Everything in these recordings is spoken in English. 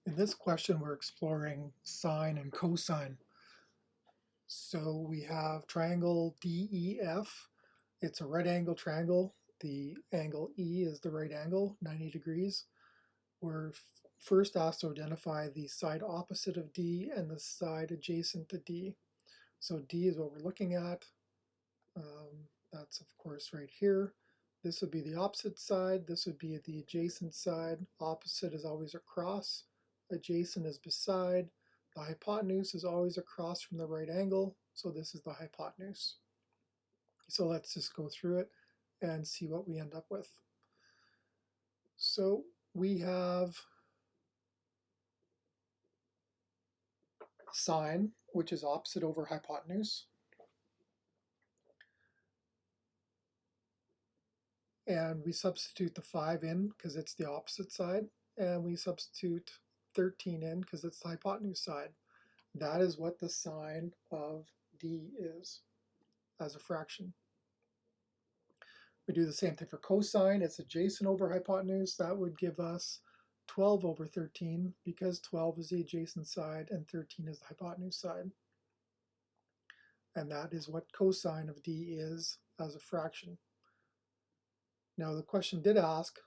In this question, we're exploring sine and cosine. So we have triangle DEF. It's a right angle triangle. The angle E is the right angle, 90 degrees. We're first asked to identify the side opposite of D and the side adjacent to D. So D is what we're looking at. That's of course right here. This would be the opposite side. This would be the adjacent side. Opposite is always across. Adjacent is beside. The hypotenuse is always across from the right angle, so this is the hypotenuse. So let's just go through it and see what we end up with. So we have sine, which is opposite over hypotenuse. And we substitute the 5 in because it's the opposite side, and we substitute 13 in because it's the hypotenuse side. That is what the sine of D is as a fraction. We do the same thing for cosine. It's adjacent over hypotenuse. That would give us 12 over 13 because 12 is the adjacent side and 13 is the hypotenuse side. And that is what cosine of D is as a fraction. Now the question did ask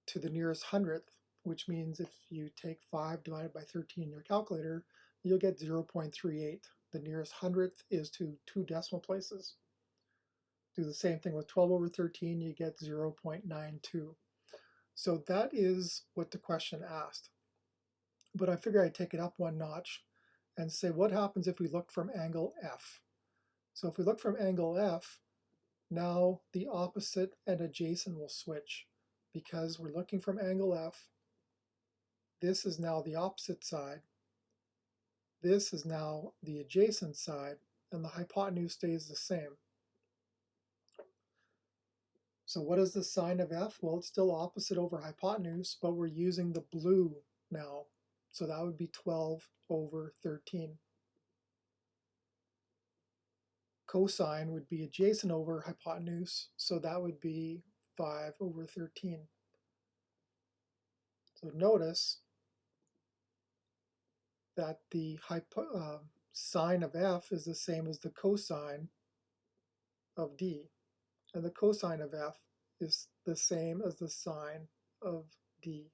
to the nearest hundredth, which means if you take 5 divided by 13 in your calculator, you'll get 0.38. The nearest hundredth is to 2 decimal places. Do the same thing with 12 over 13, you get 0.92. So that is what the question asked. But I figure I'd take it up one notch and say, what happens if we look from angle F? So if we look from angle F, now the opposite and adjacent will switch because we're looking from angle F. This is now the opposite side. This is now the adjacent side, and the hypotenuse stays the same. So what is the sine of F? Well, it's still opposite over hypotenuse, but we're using the blue now. So that would be 12 over 13. Cosine would be adjacent over hypotenuse, so that would be 5 over 13. So notice that the sine of F is the same as the cosine of D. And the cosine of F is the same as the sine of D.